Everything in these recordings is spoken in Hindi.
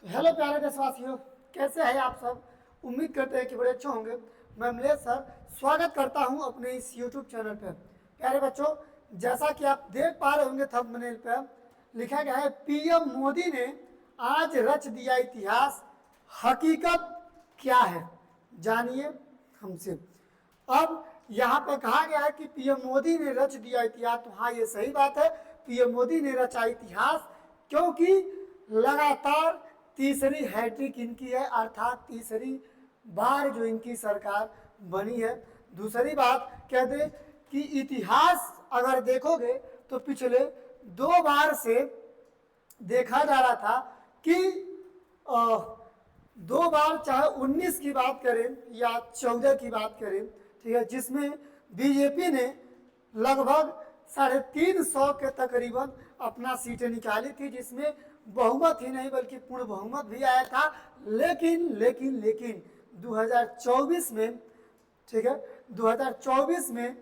तो हेलो प्यारे देशवासियों, कैसे हैं आप सब। उम्मीद करते हैं कि बड़े अच्छे होंगे। मैं अमलेश सर स्वागत करता हूं अपने इस यूट्यूब चैनल पर। प्यारे बच्चों, जैसा कि आप देख पा रहे होंगे थंबनेल पर लिखा गया है पीएम मोदी ने आज रच दिया इतिहास, हकीकत क्या है जानिए हमसे। अब यहाँ पे कहा गया है कि पीएम मोदी ने रच दिया इतिहास। तो हाँ, ये सही बात है, पीएम मोदी ने रचा इतिहास, क्योंकि लगातार तीसरी हैट्रिक इनकी है, अर्थात तीसरी बार जो इनकी सरकार बनी है। दूसरी बात कह दें कि इतिहास अगर देखोगे तो पिछले 2 बार से देखा जा रहा था कि 2 बार, चाहे 19 की बात करें या 14 की बात करें, ठीक है, जिसमें बीजेपी ने लगभग 350 के तकरीबन अपना सीटें निकाली थी, जिसमें बहुमत ही नहीं बल्कि पूर्ण बहुमत भी आया था। लेकिन 2024 में, ठीक है, 2024 में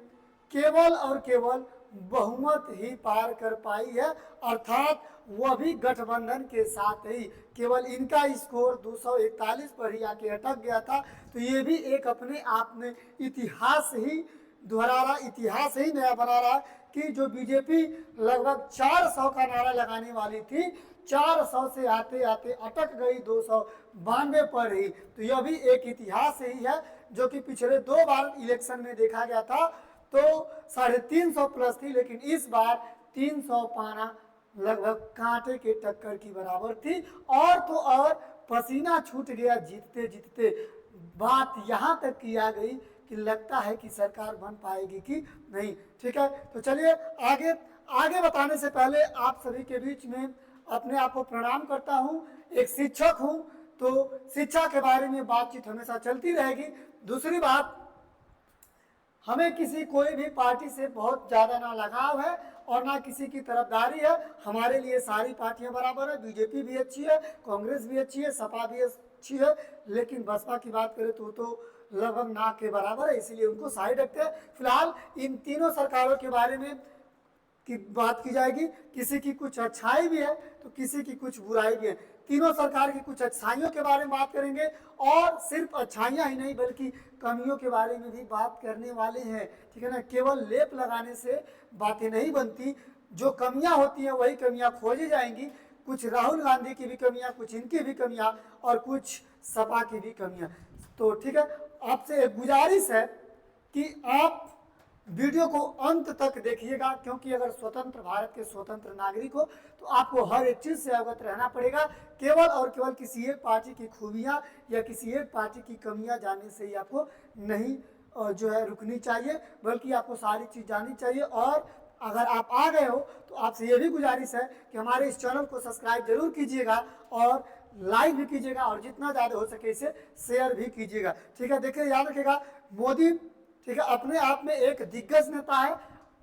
केवल और केवल बहुमत ही पार कर पाई है, अर्थात वह भी गठबंधन के साथ ही। केवल इनका स्कोर 241 पर ही आके अटक गया था। तो ये भी एक अपने आप में इतिहास ही दोहरा रहा, इतिहास ही नया बना रहा कि जो बीजेपी लगभग 400 का नारा लगाने वाली थी, 400 से आते आते अटक गई 292 पर ही। तो यह भी एक इतिहास ही है जो कि पिछले 2 बार इलेक्शन में देखा गया था तो 350 प्लस थी, लेकिन इस बार 300 पाना लगभग कांटे के टक्कर की बराबर थी। और तो और पसीना छूट गया जीतते जीतते। बात यहाँ तक की आ गई कि लगता है कि सरकार बन पाएगी कि नहीं। ठीक है, तो चलिए आगे आगे बताने से पहले आप सभी के बीच में अपने आप को प्रणाम करता हूँ। एक शिक्षक हूँ तो शिक्षा के बारे में बातचीत हमेशा चलती रहेगी। दूसरी बात, हमें किसी कोई भी पार्टी से बहुत ज़्यादा ना लगाव है और ना किसी की तरफदारी है। हमारे लिए सारी पार्टियां बराबर है, बीजेपी भी अच्छी है, कांग्रेस भी अच्छी है, सपा भी अच्छी है, लेकिन बसपा की बात करें तो लगभग ना के बराबर है, इसीलिए उनको साइड रखते हैं। फिलहाल इन तीनों सरकारों के बारे में की बात की जाएगी। किसी की कुछ अच्छाई भी है तो किसी की कुछ बुराई भी है। तीनों सरकार की कुछ अच्छाइयों के बारे में बात करेंगे और सिर्फ अच्छाइयां ही नहीं बल्कि कमियों के बारे में भी बात करने वाले हैं। ठीक है ना, केवल लेप लगाने से बातें नहीं बनती, जो कमियां होती हैं वही कमियां खोजी जाएंगी। कुछ राहुल गांधी की भी कमियां, कुछ इनकी भी कमियां और कुछ सपा की भी कमियां। तो ठीक है, आपसे एक गुजारिश है कि आप वीडियो को अंत तक देखिएगा, क्योंकि अगर स्वतंत्र भारत के स्वतंत्र नागरिक हो तो आपको हर एक चीज से अवगत रहना पड़ेगा। केवल और केवल किसी एक पार्टी की खूबियां या किसी एक पार्टी की कमियां जानने से ही आपको नहीं जो है रुकनी चाहिए, बल्कि आपको सारी चीज जाननी चाहिए। और अगर आप आ गए हो तो आपसे ये भी गुजारिश है कि हमारे इस चैनल को सब्सक्राइब जरूर कीजिएगा और लाइक भी कीजिएगा और जितना ज़्यादा हो सके इसे शेयर भी कीजिएगा। ठीक है, देखिए याद रखिएगा, मोदी, ठीक है, अपने आप में एक दिग्गज नेता है,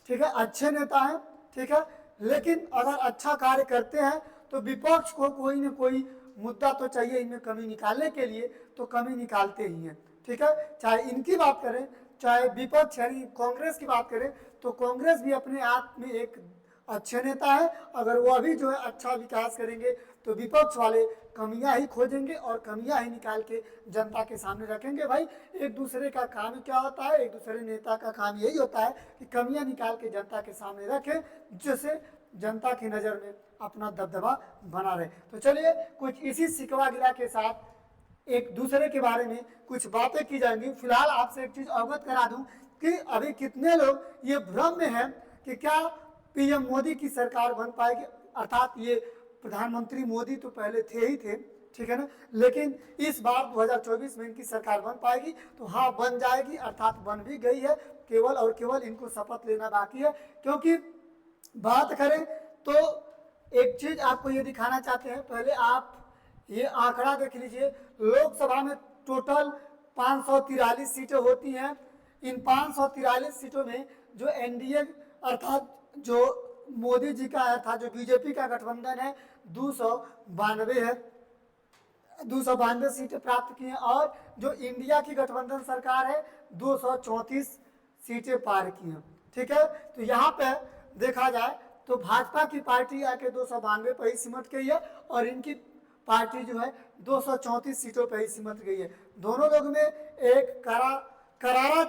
ठीक है, अच्छे नेता है, ठीक है, लेकिन अगर अच्छा कार्य करते हैं तो विपक्ष को कोई न कोई मुद्दा तो चाहिए इनमें कमी निकालने के लिए, तो कमी निकालते ही हैं। ठीक है, चाहे इनकी बात करें चाहे विपक्ष यानी कांग्रेस की बात करें तो कांग्रेस भी अपने आप में एक अच्छे नेता है। अगर वह भी जो है अच्छा विकास करेंगे तो विपक्ष वाले कमियां ही खोजेंगे और कमियां ही निकाल के जनता के सामने रखेंगे। भाई, एक दूसरे का काम क्या होता है, एक दूसरे नेता का काम यही होता है कि कमियां निकाल के जनता के सामने रखें, जिससे जनता की नज़र में अपना दबदबा बना रहे। तो चलिए कुछ इसी सिकवा गिला के साथ एक दूसरे के बारे में कुछ बातें की जाएंगी। फिलहाल आपसे एक चीज अवगत करा दूं कि अभी कितने लोग ये भ्रम में हैं कि क्या पीएम मोदी की सरकार बन पाएगी, अर्थात ये प्रधानमंत्री मोदी तो पहले थे ही थे, ठीक है ना, लेकिन इस बार 2024 में इनकी सरकार बन पाएगी। तो हाँ, बन जाएगी, अर्थात बन भी गई है, केवल और केवल इनको शपथ लेना बाकी है। क्योंकि बात करें तो एक चीज आपको ये दिखाना चाहते हैं, पहले आप ये आंकड़ा देख लीजिए। लोकसभा में टोटल 543 सीटें होती हैं। इन 543 सीटों में जो एनडीए अर्थात जो मोदी जी का अर्थात जो बीजेपी का गठबंधन है 292 है, 292 सीटें प्राप्त की हैं। और जो इंडिया की गठबंधन सरकार है 234 सीटें पार की हैं। ठीक है, तो यहाँ पे देखा जाए तो भाजपा की पार्टी आके 292 पर ही सिमट गई है और इनकी पार्टी जो है 234 सीटों पर ही सीमित गई है। दोनों लोग में एक करारा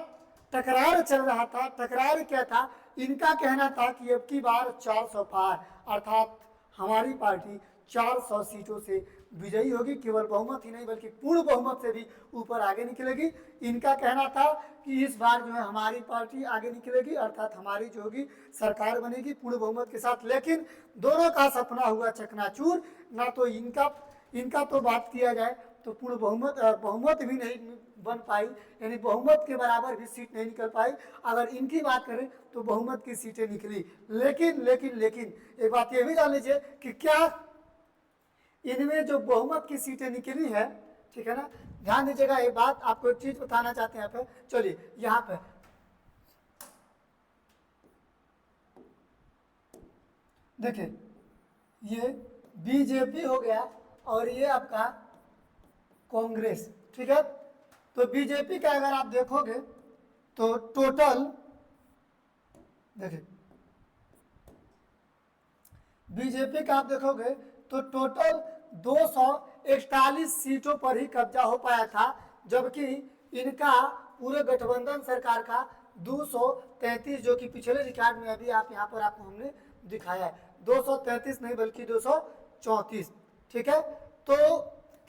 टकरार चल रहा था। टकरार क्या था? इनका कहना था कि अब की बार 400 पार, अर्थात हमारी पार्टी 400 सीटों से विजयी होगी। केवल बहुमत ही नहीं बल्कि पूर्ण बहुमत से भी ऊपर आगे निकलेगी। इनका कहना था कि इस बार जो है हमारी पार्टी आगे निकलेगी, अर्थात हमारी जो होगी सरकार बनेगी पूर्ण बहुमत के साथ। लेकिन दोनों का सपना हुआ चकनाचूर। ना तो इनका तो बात किया जाए तो पूर्ण बहुमत भी नहीं बन पाई, यानी बहुमत के बराबर भी सीट नहीं निकल पाई। अगर इनकी बात करें तो बहुमत की सीटें निकली। लेकिन एक बात ये भी जान लीजिए कि क्या इनमें जो बहुमत की सीटें निकली है, ठीक है ना, ध्यान दीजिएगा। एक बात आपको एक चीज बताना चाहते हैं यहाँ पे। चलिए यहाँ पे देखिए, ये बीजेपी हो गया और ये आपका कांग्रेस, ठीक है। तो बीजेपी का अगर आप देखोगे तो टोटल देखिए, बीजेपी का आप देखोगे तो टोटल 241 सीटों पर ही कब्जा हो पाया था, जबकि इनका पूरे गठबंधन सरकार का 233, जो कि पिछले रिकॉर्ड में अभी आप यहाँ पर आपको हमने दिखाया है, 233 नहीं बल्कि 234, ठीक है। तो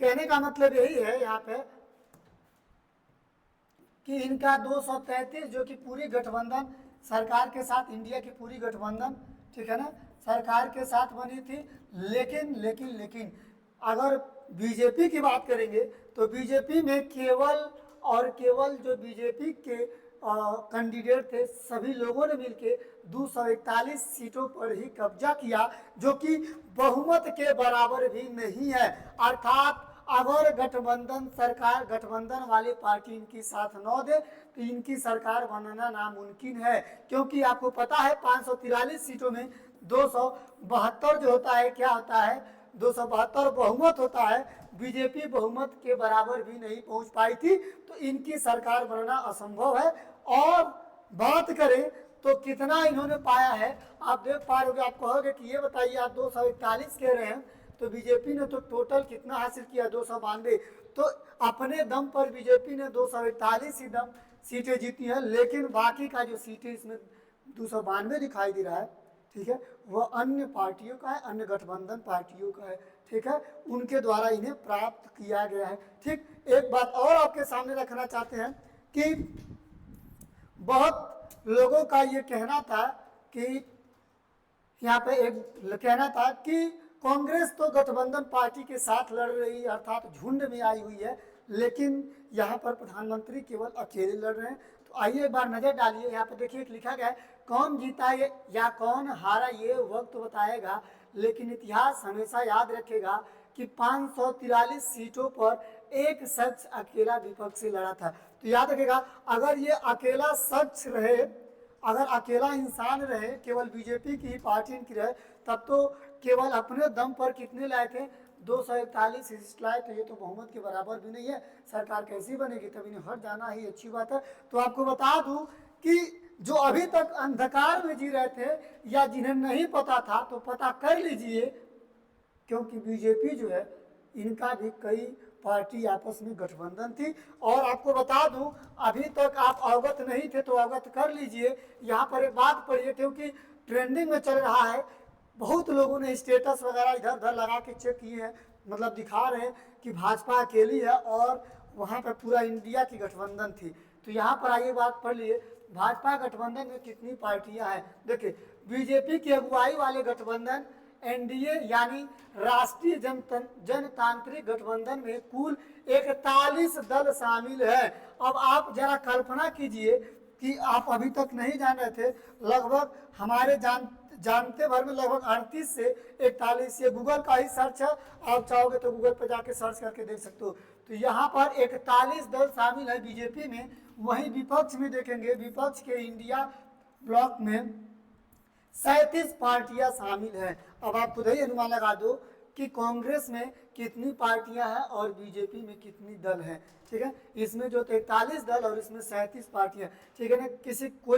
कहने का मतलब यही है यहाँ पे कि इनका 233 जो कि पूरी गठबंधन सरकार के साथ, इंडिया की पूरी गठबंधन, ठीक है ना, सरकार के साथ बनी थी। लेकिन अगर बीजेपी की बात करेंगे तो बीजेपी में केवल जो बीजेपी के कैंडिडेट थे सभी लोगों ने मिलकर 241 सीटों पर ही कब्जा किया, जो कि बहुमत के बराबर भी नहीं है। अर्थात अगर गठबंधन वाली पार्टी इनकी साथ न दे तो इनकी सरकार बनाना नामुमकिन है, क्योंकि आपको पता है 543 सीटों में 272 जो होता है, क्या होता है, 272 बहुमत होता है। बीजेपी बहुमत के बराबर भी नहीं पहुंच पाई थी, तो इनकी सरकार बनना असंभव है। और बात करें तो कितना इन्होंने पाया है, आप देख पा रहे हो, आप कहोगे कि ये बताइए, आप 241 कह रहे हैं तो बीजेपी ने तो टोटल कितना हासिल किया, 292। तो अपने दम पर बीजेपी ने 241 ही दम सीटें जीती हैं, लेकिन बाकी का जो सीटें इसमें 292 दिखाई दे रहा है, ठीक है, वह अन्य पार्टियों का है, अन्य गठबंधन पार्टियों का है, ठीक है, उनके द्वारा इन्हें प्राप्त किया गया है। ठीक, एक बात और आपके सामने रखना चाहते हैं कि बहुत लोगों का ये कहना था कि यहाँ पे एक कहना था कि कांग्रेस तो गठबंधन पार्टी के साथ लड़ रही है, अर्थात झुंड में आई हुई है, लेकिन यहाँ पर प्रधानमंत्री केवल अकेले लड़ रहे हैं। तो आइए एक बार नजर डालिए, यहाँ पे देखिए लिखा गया है, कौन जीता ये या कौन हारा ये वक्त बताएगा, लेकिन इतिहास हमेशा याद रखेगा कि 543 सीटों पर एक शख्स अकेला विपक्ष से लड़ा था। तो याद रखेगा, अगर ये अकेला शख्स रहे, अगर अकेला इंसान रहे, केवल बीजेपी की ही पार्टी इनकी रहे, तब तो केवल अपने दम पर कितने लाए थे, 241 सीट लाए, तो ये तो बहुमत के बराबर भी नहीं है, सरकार कैसी बनेगी, तब इन्हें हट जाना ही अच्छी बात है। तो आपको बता दूं कि जो अभी तक अंधकार में जी रहे थे या जिन्हें नहीं पता था, तो पता कर लीजिए, क्योंकि बीजेपी जो है इनका भी कई पार्टी आपस में गठबंधन थी। और आपको बता दूं, अभी तक आप अवगत नहीं थे तो अवगत कर लीजिए। यहाँ पर एक बात पढ़िए, क्योंकि ट्रेंडिंग में चल रहा है, बहुत लोगों ने स्टेटस वगैरह इधर उधर लगा के चेक किए हैं, मतलब दिखा रहे हैं कि भाजपा अकेली है और वहाँ पर पूरा इंडिया की गठबंधन थी। तो यहाँ पर आइए बात पढ़ लिए, भाजपा गठबंधन में कितनी पार्टियां हैं। देखिए, बीजेपी की अगुवाई वाले गठबंधन एनडीए यानी राष्ट्रीय जनतांत्रिक गठबंधन में कुल 41 दल शामिल है। अब आप जरा कल्पना कीजिए कि आप अभी तक नहीं जान रहे थे, लगभग हमारे जानते भर में लगभग 38 से 41, ये गूगल का ही सर्च है, आप चाहोगे तो गूगल पर जाके सर्च करके देख सकते हो। तो यहाँ पर 41 दल शामिल है बीजेपी में। वहीं विपक्ष में देखेंगे, विपक्ष के इंडिया ब्लॉक में 37 पार्टियां शामिल हैं। अब आप खुद ही अनुमान लगा दो कि कांग्रेस में कितनी पार्टियां हैं और बीजेपी में कितनी दल हैं, ठीक है। इसमें जो 43 दल और इसमें 37 पार्टियां, ठीक है ना।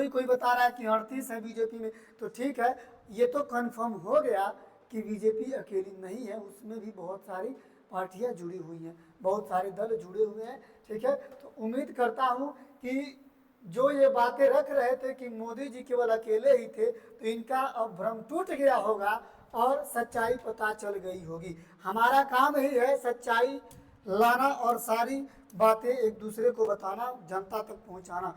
कोई बता रहा है कि 38 है बीजेपी में, तो ठीक है, ये तो कंफर्म हो गया कि बीजेपी अकेली नहीं है, उसमें भी बहुत सारी पार्टियां जुड़ी हुई हैं, बहुत सारे दल जुड़े हुए हैं। ठीक है, तो उम्मीद करता हूं कि जो ये बातें रख रहे थे कि मोदी जी केवल अकेले ही थे, तो इनका अब भ्रम टूट गया होगा और सच्चाई पता चल गई होगी। हमारा काम ही है सच्चाई लाना और सारी बातें एक दूसरे को बताना, जनता तक पहुंचाना।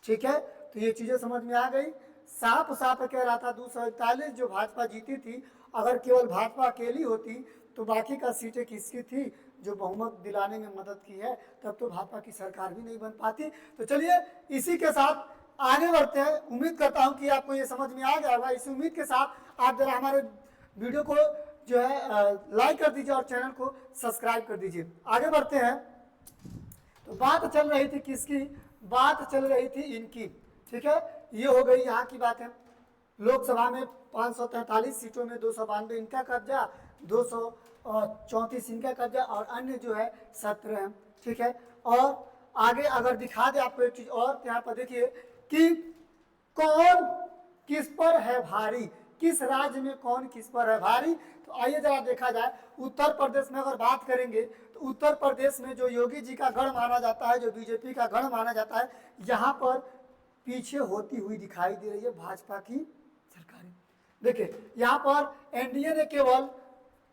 ठीक है, तो ये चीजें समझ में आ गई। साफ साफ कह रहा था 241 जो भाजपा जीती थी, अगर केवल भाजपा अकेली होती तो बाकी का सीटें किसकी थी जो बहुमत दिलाने में मदद की है, तब तो भाजपा की सरकार भी नहीं बन पाती। तो चलिए इसी के साथ आगे बढ़ते हैं। उम्मीद करता हूं कि आपको ये समझ में आ गया होगा। इसी उम्मीद के साथ आप जरा हमारे वीडियो को जो है लाइक कर दीजिए और चैनल को सब्सक्राइब कर दीजिए। आगे बढ़ते हैं। तो बात चल रही थी किसकी, बात चल रही थी इनकी। ठीक है, ये हो गई यहाँ की बात है। लोकसभा में 543 सीटों में 292 इनका कब्जा, 234 इनका कब्जा और अन्य जो है 17 हैं। ठीक है, और आगे अगर दिखा दे आपको एक चीज और, यहाँ पर देखिए कि कौन किस पर है भारी, किस राज्य में कौन किस पर है भारी। तो आइए जरा देखा जाए। उत्तर प्रदेश में अगर बात करेंगे तो उत्तर प्रदेश में जो योगी जी का गढ़ माना जाता है, जो बीजेपी का गढ़ माना जाता है, यहाँ पर पीछे होती हुई दिखाई दे रही है भाजपा की सरकार। देखिए यहाँ पर एनडीए ने केवल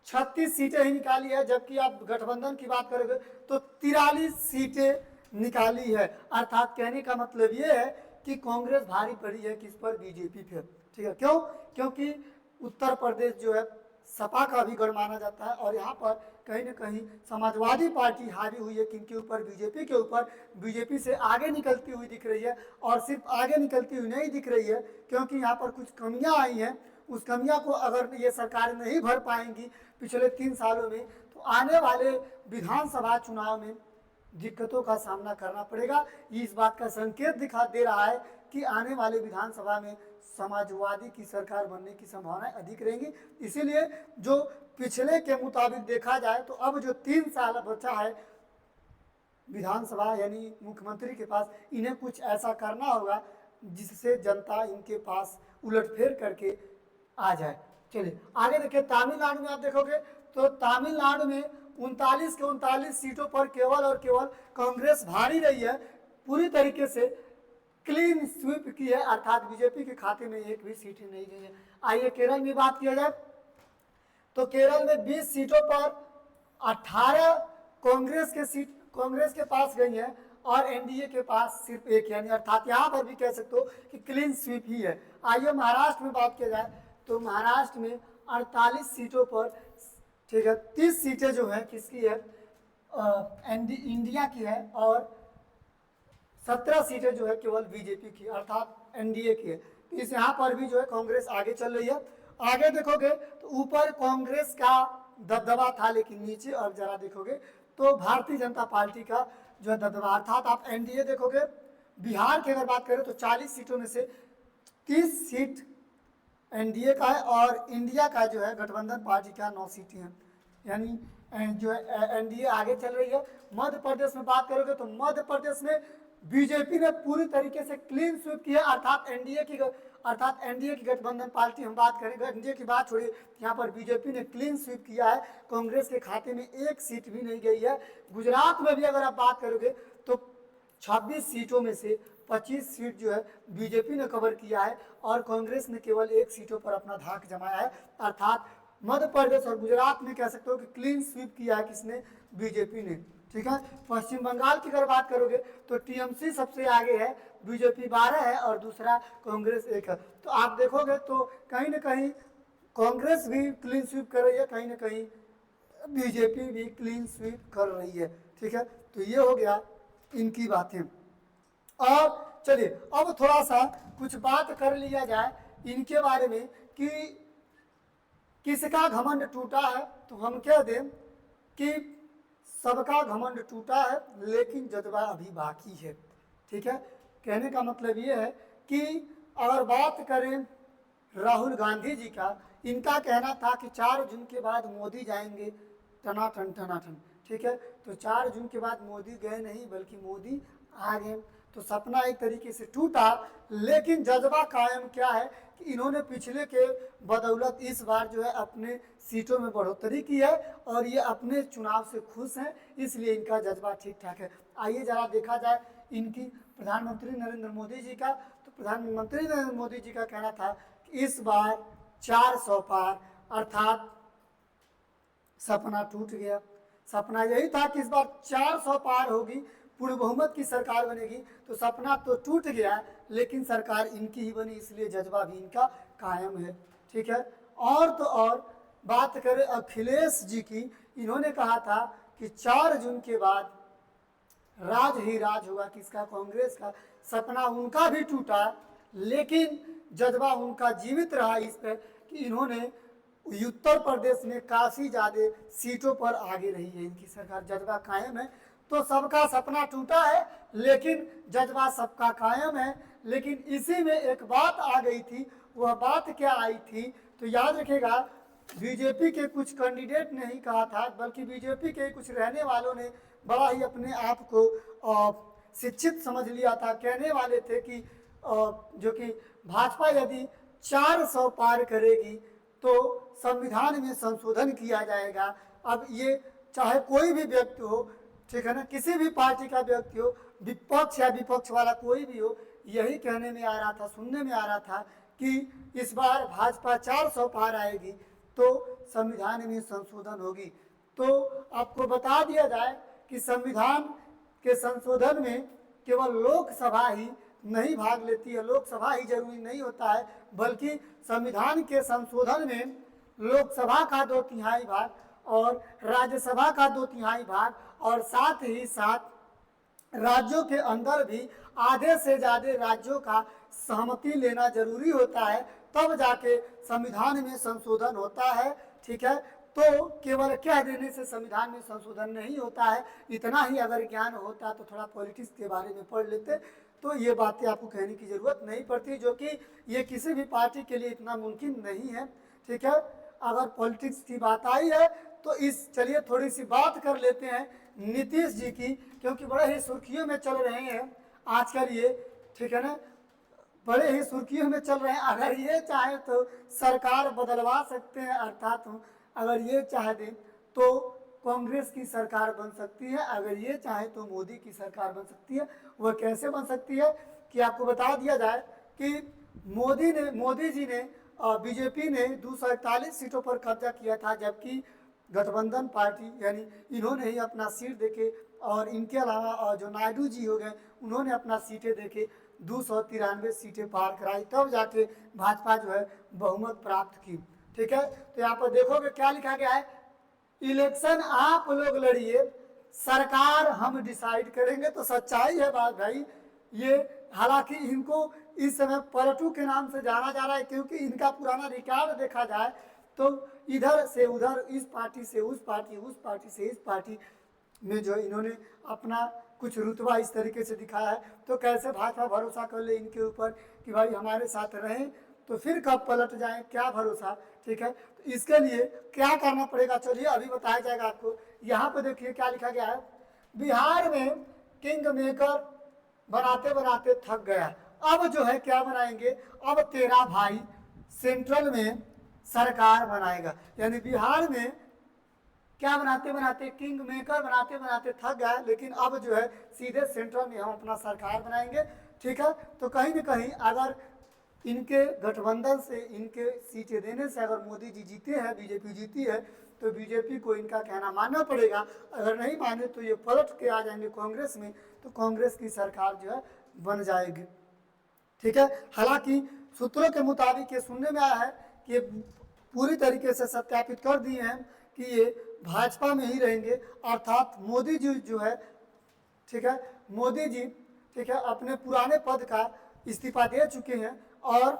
36 सीटें ही निकाली है, जबकि आप गठबंधन की बात करोगे तो 43 सीटें निकाली है। अर्थात कहने का मतलब ये है कि कांग्रेस भारी पड़ी है किस पर, बीजेपी पे। ठीक है, क्यों? क्योंकि उत्तर प्रदेश जो है सपा का भी गढ़ माना जाता है और यहाँ पर कहीं ना कहीं समाजवादी पार्टी हावी हुई है किनके ऊपर, बीजेपी के ऊपर। बीजेपी से आगे निकलती हुई दिख रही है और सिर्फ आगे निकलती हुई नहीं दिख रही है, क्योंकि यहाँ पर कुछ कमियां आई हैं। उस कमियां को अगर ये सरकार नहीं भर पाएंगी पिछले 3 सालों में, तो आने वाले विधानसभा चुनाव में दिक्कतों का सामना करना पड़ेगा। ये इस बात का संकेत दिखा दे रहा है कि आने वाले विधानसभा में समाजवादी की सरकार बनने की संभावनाएं अधिक रहेंगी। इसीलिए जो पिछले के मुताबिक देखा जाए तो अब जो 3 साल बचा है विधानसभा यानी मुख्यमंत्री के पास, इन्हें कुछ ऐसा करना होगा जिससे जनता इनके पास उलटफेर करके आ जाए। चलिए आगे देखिए। तमिलनाडु में आप देखोगे तो तमिलनाडु में 39 के 39 सीटों पर केवल और केवल कांग्रेस भारी रही है, पूरी तरीके से क्लीन स्वीप की है, अर्थात बीजेपी के खाते में एक भी सीट नहीं गई है। आइए केरल में बात किया जाए तो केरल में 20 सीटों पर 18 कांग्रेस के पास गई है और एनडीए के पास सिर्फ एक, यानी अर्थात यहाँ पर भी कह सकते हो कि क्लीन स्वीप ही है। आइए महाराष्ट्र में बात किया जाए तो महाराष्ट्र में 48 सीटों पर, ठीक है, 30 सीटें जो है किसकी है, इंडिया की है और 17 सीटें जो है केवल बीजेपी की अर्थात एनडीए की है। तो इस यहाँ पर भी जो है कांग्रेस आगे चल रही है। आगे देखोगे तो ऊपर कांग्रेस का दबदबा था, लेकिन नीचे अब जरा देखोगे तो भारतीय जनता पार्टी का जो है दबदबा, अर्थात आप एनडीए देखोगे। बिहार की अगर बात करें तो 40 सीटों में से 30 सीट एनडीए का है और इंडिया का जो है गठबंधन पार्टी का 9 सीटें हैं, यानी जो है एनडीए आगे चल रही है। मध्य प्रदेश में बात करोगे तो मध्य प्रदेश में बीजेपी ने पूरी तरीके से क्लीन स्वीप किया, अर्थात एनडीए की गठबंधन पार्टी हम बात करेंगे, एनडीए की बात छोड़िए, यहाँ पर बीजेपी ने क्लीन स्वीप किया है। कांग्रेस के खाते में एक सीट भी नहीं गई है। गुजरात में भी अगर आप बात करोगे तो 26 सीटों में से 25 सीट जो है बीजेपी ने कवर किया है और कांग्रेस ने केवल 1 सीटों पर अपना धाक जमाया है। अर्थात मध्य प्रदेश और गुजरात में कह सकते हो कि क्लीन स्वीप किया है किसने, बीजेपी ने। ठीक है, पश्चिम बंगाल की अगर बात करोगे तो टीएमसी सबसे आगे है, बीजेपी 12 है और दूसरा कांग्रेस 1 है। तो आप देखोगे तो कहीं ना कहीं कांग्रेस भी क्लीन स्वीप कर रही है, कहीं ना कहीं बीजेपी भी क्लीन स्वीप कर रही है। ठीक है, तो ये हो गया इनकी बातें। और चलिए अब थोड़ा सा कुछ बात कर लिया जाए इनके बारे में कि किसका घमंड टूटा है। तो हम कह दें कि सबका घमंड टूटा है लेकिन जज्बा अभी बाकी है। ठीक है, कहने का मतलब ये है कि अगर बात करें राहुल गांधी जी का, इनका कहना था कि 4 जून के बाद मोदी जाएंगे टनाटन टनाटन। ठीक है, तो 4 जून के बाद मोदी गए नहीं बल्कि मोदी आ गए। तो सपना एक तरीके से टूटा, लेकिन जज्बा कायम क्या है कि इन्होंने पिछले के बदौलत इस बार जो है अपने सीटों में बढ़ोतरी की है और ये अपने चुनाव से खुश हैं, इसलिए इनका जज्बा ठीक ठाक है। आइए जरा देखा जाए इनकी प्रधानमंत्री नरेंद्र मोदी जी का। तो प्रधानमंत्री नरेंद्र मोदी जी का कहना था कि इस बार 400 पार, अर्थात सपना टूट गया। सपना यही था कि इस बार 400 पार होगी, पूर्ण बहुमत की सरकार बनेगी। तो सपना तो टूट गया, लेकिन सरकार इनकी ही बनी, इसलिए जज्बा भी इनका कायम है। ठीक है, और तो और बात करें अखिलेश जी की, इन्होंने कहा था कि 4 जून के बाद राज ही राज होगा, किसका? कांग्रेस का। सपना उनका भी टूटा, लेकिन जज्बा उनका जीवित रहा इस पर कि इन्होंने उत्तर प्रदेश में काफ़ी ज़्यादा सीटों पर आगे रही है इनकी सरकार, जज्बा कायम है। तो सबका सपना टूटा है, लेकिन जज्बा सबका कायम है। लेकिन इसी में एक बात आ गई थी, वह बात क्या आई थी? तो याद रखिएगा, बीजेपी के कुछ कैंडिडेट ने ही कहा था, बल्कि बीजेपी के कुछ रहने वालों ने बड़ा ही अपने आप को शिक्षित समझ लिया था। कहने वाले थे कि जो कि भाजपा यदि 400 पार करेगी तो संविधान में संशोधन किया जाएगा। अब ये चाहे कोई भी व्यक्ति हो, ठीक है ना, किसी भी पार्टी का व्यक्ति हो, विपक्ष या विपक्ष वाला कोई भी हो, यही कहने में आ रहा था, सुनने में आ रहा था कि इस बार भाजपा 400 पार आएगी तो संविधान में संशोधन होगी। तो आपको बता दिया जाए कि संविधान के संशोधन में केवल लोकसभा ही नहीं भाग लेती है, लोकसभा ही जरूरी नहीं होता है, बल्कि संविधान के संशोधन में लोकसभा का 2/3 भाग और राज्यसभा का 2/3 भाग और साथ ही साथ राज्यों के अंदर भी आधे से ज़्यादा राज्यों का सहमति लेना जरूरी होता है, तब जाके संविधान में संशोधन होता है। ठीक है, तो केवल कह देने से संविधान में संशोधन नहीं होता है। इतना ही अगर ज्ञान होता तो थोड़ा पॉलिटिक्स के बारे में पढ़ लेते तो ये बातें आपको कहने की ज़रूरत नहीं पड़ती, जो कि ये किसी भी पार्टी के लिए इतना मुमकिन नहीं है। ठीक है, अगर पॉलिटिक्स की बात आई है तो चलिए थोड़ी सी बात कर लेते हैं नीतीश जी की, क्योंकि बड़े ही सुर्खियों में चल रहे हैं आजकल ये। ठीक है ना, बड़े ही सुर्खियों में चल रहे हैं। अगर ये चाहे तो सरकार बदलवा सकते हैं, अर्थात अगर ये चाहे दें तो कांग्रेस की सरकार बन सकती है, अगर ये चाहे तो मोदी की सरकार बन सकती है। वह कैसे बन सकती है कि आपको बता दिया जाए कि मोदी जी ने बीजेपी ने 241 सीटों पर कब्जा किया था, जबकि गठबंधन पार्टी यानी इन्होंने ही अपना सीट देके और इनके अलावा जो नायडू जी हो गए उन्होंने अपना सीटें देके 293 सीटें पार कराई, तब जाके भाजपा जो है बहुमत प्राप्त की। ठीक है, तो यहाँ पर देखोगे क्या लिखा गया है, इलेक्शन आप लोग लड़िए, सरकार हम डिसाइड करेंगे। तो सच्चाई है बात भाई ये। हालांकि इनको इस समय पलटू के नाम से जाना जा रहा है, क्योंकि इनका पुराना रिकॉर्ड देखा जाए तो इधर से उधर, इस पार्टी से उस पार्टी, उस पार्टी से इस पार्टी में जो इन्होंने अपना कुछ रुतबा इस तरीके से दिखाया है। तो कैसे भाजपा भरोसा कर ले इनके ऊपर कि भाई हमारे साथ रहें, तो फिर कब पलट जाएं, क्या भरोसा। ठीक है, तो इसके लिए क्या करना पड़ेगा चलिए अभी बताया जाएगा आपको। यहाँ पे देखिए क्या लिखा गया है, बिहार में किंग मेकर बनाते बनाते थक गया, अब जो है क्या बनाएंगे, अब तेरा भाई सेंट्रल में सरकार बनाएगा। यानी बिहार में क्या बनाते बनाते, किंग मेकर बनाते बनाते थक गया, लेकिन अब जो है सीधे सेंट्रल में हम अपना सरकार बनाएंगे। ठीक है, तो कहीं न कहीं अगर इनके गठबंधन से, इनके सीटें देने से अगर मोदी जी जीते हैं, बीजेपी जीती है, तो बीजेपी को इनका कहना मानना पड़ेगा। अगर नहीं माने तो ये पलट के आ जाएंगे कांग्रेस में, तो कांग्रेस की सरकार जो है बन जाएगी। ठीक है, हालांकि सूत्रों के मुताबिक ये सुनने में आया है कि पूरी तरीके से सत्यापित कर दिए हैं कि ये भाजपा में ही रहेंगे, अर्थात मोदी जी जो है, ठीक है, मोदी जी ठीक है अपने पुराने पद का इस्तीफा दे चुके हैं और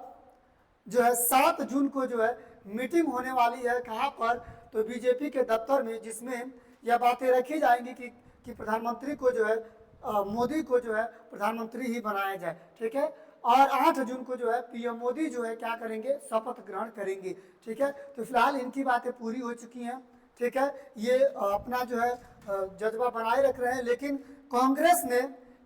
जो है 7 जून को जो है मीटिंग होने वाली है। कहाँ पर, तो बीजेपी के दफ्तर में, जिसमें यह बातें रखी जाएंगी कि प्रधानमंत्री को जो है मोदी को जो है प्रधानमंत्री ही बनाया जाए। ठीक है, और 8 जून को जो है पीएम मोदी जो है क्या करेंगे, शपथ ग्रहण करेंगे। ठीक है, तो फिलहाल इनकी बातें पूरी हो चुकी हैं। ठीक है, ये अपना जो है जज्बा बनाए रख रहे हैं, लेकिन कांग्रेस ने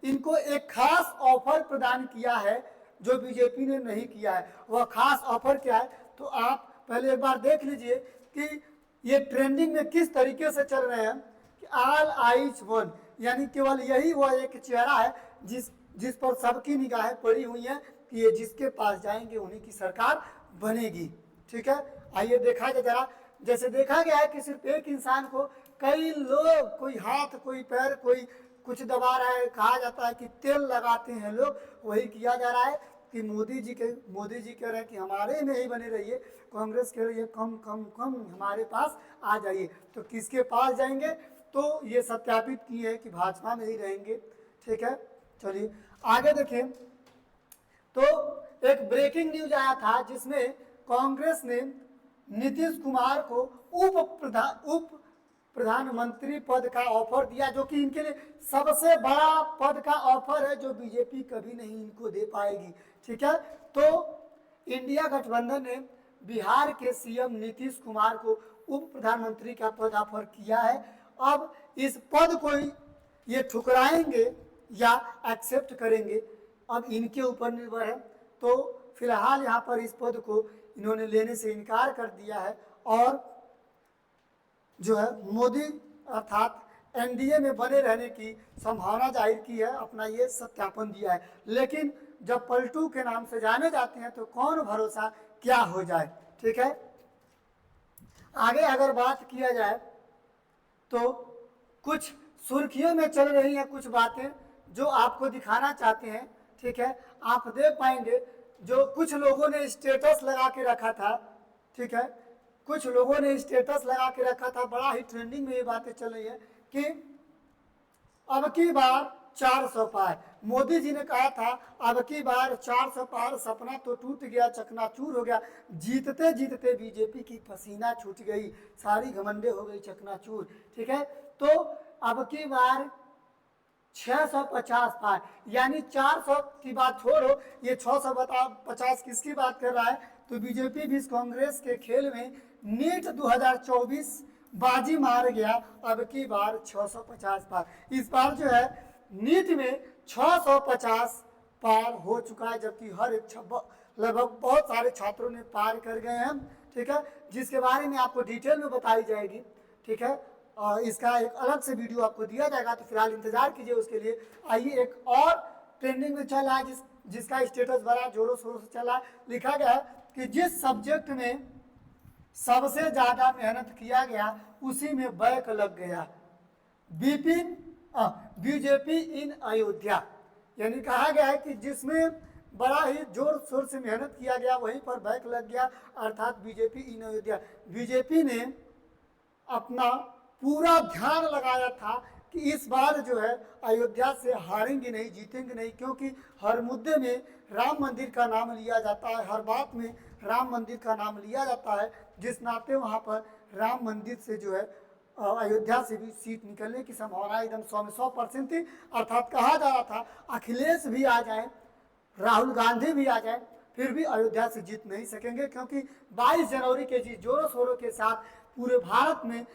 इनको एक खास ऑफर प्रदान किया है जो बीजेपी ने नहीं किया है। वह खास ऑफर क्या है, तो आप पहले एक बार देख लीजिए कि ये ट्रेंडिंग में किस तरीके से चल रहे हैं कि ऑल आइज वन, यानी केवल यही वह एक चेहरा है जिस पर सबकी निगाहें पड़ी हुई हैं कि ये जिसके पास जाएंगे उन्हीं की सरकार बनेगी। ठीक है, आइए देखा जाए जरा। जैसे देखा गया है कि सिर्फ एक इंसान को कई लोग, कोई हाथ कोई पैर कोई कुछ दबा रहा है, कहा जाता है कि तेल लगाते हैं लोग, वही किया जा रहा है कि मोदी जी कह रहे हैं कि हमारे में ही बने रहिए, कांग्रेस कह रही है कम कम कम हमारे पास आ जाइए। तो किसके पास जाएंगे, तो ये सत्यापित किए हैं कि भाजपा में ही रहेंगे। ठीक है, चलिए आगे देखें। तो एक ब्रेकिंग न्यूज आया था जिसमें कांग्रेस ने नीतीश कुमार को उप प्रधानमंत्री पद का ऑफर दिया, जो कि इनके लिए सबसे बड़ा पद का ऑफर है जो बीजेपी कभी नहीं इनको दे पाएगी। ठीक है, तो इंडिया गठबंधन ने बिहार के सीएम नीतीश कुमार को उप प्रधानमंत्री का पद ऑफर किया है। अब इस पद को ये ठुकराएंगे या एक्सेप्ट करेंगे, अब इनके ऊपर निर्भर है। तो फिलहाल यहाँ पर इस पद को इन्होंने लेने से इनकार कर दिया है और जो है मोदी अर्थात एनडीए में बने रहने की संभावना जाहिर की है, अपना ये सत्यापन दिया है। लेकिन जब पलटू के नाम से जाने जाते हैं तो कौन भरोसा क्या हो जाए। ठीक है, आगे अगर बात किया जाए तो कुछ सुर्खियों में चल रही हैं कुछ बातें जो आपको दिखाना चाहते हैं। ठीक है, आप देख पाएंगे जो कुछ लोगों ने स्टेटस लगा के रखा था। ठीक है, कुछ लोगों ने स्टेटस लगा के रखा था, बड़ा ही ट्रेंडिंग में ये बातें चल रही है कि अब की बार 400 पार। मोदी जी ने कहा था अब की बार 400 पार, सपना तो टूट गया, चकनाचूर हो गया, जीतते जीतते बीजेपी की पसीना छूट गई, सारी घमंडे हो गई चकनाचूर। ठीक है, तो अब की बार 650 पार, यानी 400 की बात छोड़ो, ये 650 किसकी बात कर रहा है, तो बीजेपी भी इस कांग्रेस के खेल में नीट 2024 बाजी मार गया। अब की बार 650 पार, इस बार जो है नीट में 650 पार हो चुका है, जबकि हर एक लगभग बहुत सारे छात्रों ने पार कर गए हैं। ठीक है, जिसके बारे में आपको डिटेल में बताई जाएगी। ठीक है, और इसका एक अलग से वीडियो आपको दिया जाएगा, तो फिलहाल इंतजार कीजिए उसके लिए। आइए एक और ट्रेंडिंग में चल रहा है जिसका स्टेटस बड़ा जोरों शोरों से चल रहा है। लिखा गया है कि जिस सब्जेक्ट में सबसे ज्यादा मेहनत किया गया उसी में बैक लग गया, बीजेपी इन अयोध्या, यानी कहा गया है कि जिसमें बड़ा ही जोर शोर से मेहनत किया गया वहीं पर बैक लग गया, अर्थात बीजेपी इन अयोध्या। बीजेपी ने अपना पूरा ध्यान लगाया था कि इस बार जो है अयोध्या से हारेंगे नहीं, जीतेंगे नहीं, क्योंकि हर मुद्दे में राम मंदिर का नाम लिया जाता है, हर बात में राम मंदिर का नाम लिया जाता है, जिस नाते वहाँ पर राम मंदिर से जो है अयोध्या से भी सीट निकलने की संभावना एकदम 100% थी। अर्थात कहा जा रहा था अखिलेश भी आ जाए, राहुल गांधी भी आ जाए, फिर भी अयोध्या से जीत नहीं सकेंगे, क्योंकि 22 जनवरी के जी जोरों शोरों के साथ पूरे भारत में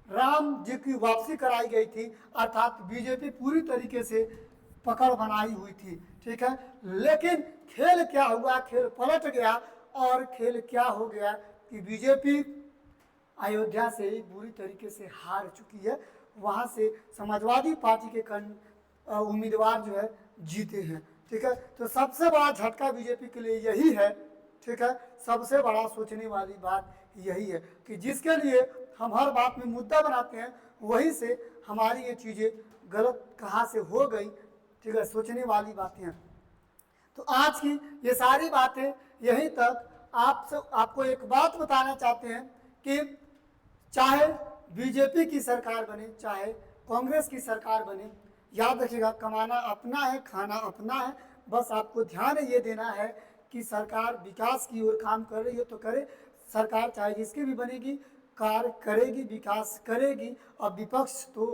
राम जी की वापसी कराई गई थी, अर्थात बीजेपी पूरी तरीके से पकड़ बनाई हुई थी। ठीक है, लेकिन खेल क्या हुआ, खेल पलट गया और खेल क्या हो गया कि बीजेपी अयोध्या से ही बुरी तरीके से हार चुकी है, वहां से समाजवादी पार्टी के उम्मीदवार जो है जीते हैं। ठीक है, तो सबसे बड़ा झटका बीजेपी के लिए यही है। ठीक है, सबसे बड़ा सोचने वाली बात यही है कि जिसके लिए हम हर बात में मुद्दा बनाते हैं वहीं से हमारी ये चीज़ें गलत कहाँ से हो गई। ठीक है, सोचने वाली बातें हैं। तो आज की ये सारी बातें यहीं तक। आपको एक बात बताना चाहते हैं कि चाहे बीजेपी की सरकार बने चाहे कांग्रेस की सरकार बने, याद रखिएगा कमाना अपना है, खाना अपना है। बस आपको ध्यान ये देना है कि सरकार विकास की ओर काम कर रही है तो करे, सरकार चाहे जिसकी भी बनेगी कार्य करेगी, विकास करेगी, और विपक्ष तो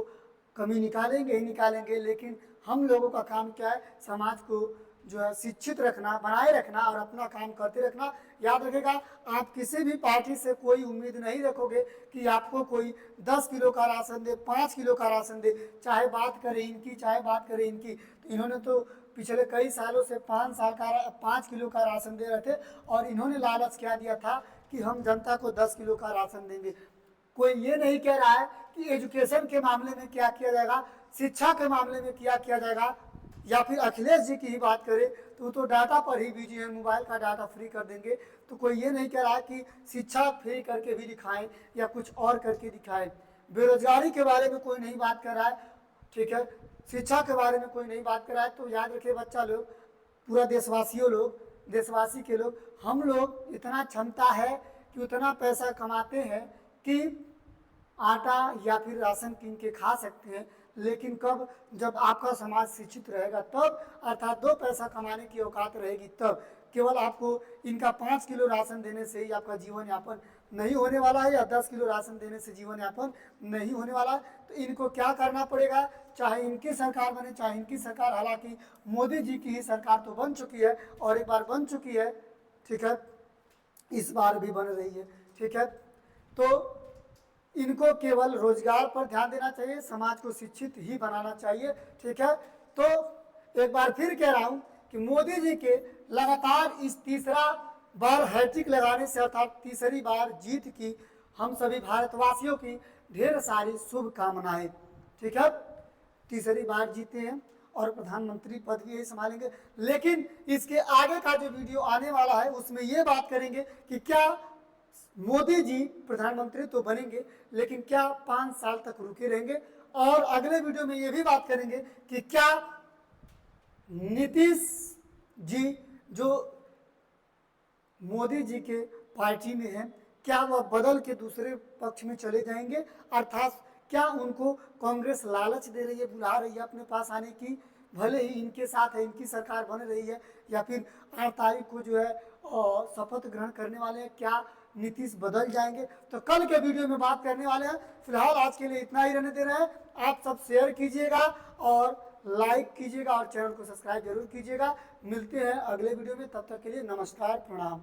कमी निकालेंगे ही निकालेंगे। लेकिन हम लोगों का काम क्या है, समाज को जो है शिक्षित रखना, बनाए रखना और अपना काम करते रखना। याद रखेगा, आप किसी भी पार्टी से कोई उम्मीद नहीं रखोगे कि आपको कोई 10 किलो का राशन दे, 5 किलो का राशन दे, चाहे बात करें इनकी चाहे बात करें इनकी। तो इन्होंने तो पिछले कई सालों से 5 किलो का राशन दे रहे थे और इन्होंने लालच क्या दिया था कि हम जनता को 10 किलो का राशन देंगे। कोई ये नहीं कह रहा है कि एजुकेशन के मामले में क्या किया जाएगा, शिक्षा के मामले में क्या किया जाएगा। या फिर अखिलेश जी की ही बात करें तो डाटा पर ही बीजीएम मोबाइल का डाटा फ्री कर देंगे। तो कोई ये नहीं कह रहा कि शिक्षा फ्री करके भी दिखाएं या कुछ और करके दिखाएं। बेरोजगारी के बारे में कोई नहीं बात कर रहा है, ठीक है, शिक्षा के बारे में कोई नहीं बात कर रहा है। तो याद रखिए बच्चा लोग, पूरा देशवासियों लोग, देशवासी के लोग, हम लोग इतना क्षमता है कि उतना पैसा कमाते हैं कि आटा या फिर राशन कीन के खा सकते हैं। लेकिन कब, जब आपका समाज शिक्षित रहेगा तब, अर्थात 2 पैसा कमाने की औकात रहेगी तब। केवल आपको इनका 5 किलो राशन देने से ही आपका जीवन यापन नहीं होने वाला है या 10 किलो राशन देने से जीवन यापन नहीं होने वाला है। तो इनको क्या करना पड़ेगा, चाहे इनकी सरकार बने चाहे इनकी सरकार, हालांकि मोदी जी की ही सरकार तो बन चुकी है और एक बार बन चुकी है, ठीक है, इस बार भी बन रही है, ठीक है। तो इनको केवल रोजगार पर ध्यान देना चाहिए, समाज को शिक्षित ही बनाना चाहिए, ठीक है। तो एक बार फिर कह रहा हूं कि मोदी जी के लगातार इस तीसरा बार हैट्रिक लगाने से, अर्थात तीसरी बार जीत की हम सभी भारतवासियों की ढेर सारी शुभकामनाएं, ठीक है। तीसरी बार जीते हैं और प्रधानमंत्री पद भी यही संभालेंगे। लेकिन इसके आगे का जो वीडियो आने वाला है उसमें ये बात करेंगे कि क्या मोदी जी प्रधानमंत्री तो बनेंगे लेकिन क्या 5 साल तक रुके रहेंगे। और अगले वीडियो में ये भी बात करेंगे कि क्या नीतीश जी जो मोदी जी के पार्टी में हैं, क्या वह बदल के दूसरे पक्ष में चले जाएंगे, अर्थात क्या उनको कांग्रेस लालच दे रही है, बुला रही है अपने पास आने की, भले ही इनके साथ है, इनकी सरकार बन रही है, या फिर 8 तारीख को जो है शपथ ग्रहण करने वाले हैं, क्या नीतीश बदल जाएंगे। तो कल के वीडियो में बात करने वाले हैं। फिलहाल आज के लिए इतना ही रहने दे रहे हैं। आप सब शेयर कीजिएगा और लाइक कीजिएगा और चैनल को सब्सक्राइब जरूर कीजिएगा। मिलते हैं अगले वीडियो में, तब तक के लिए नमस्कार, प्रणाम।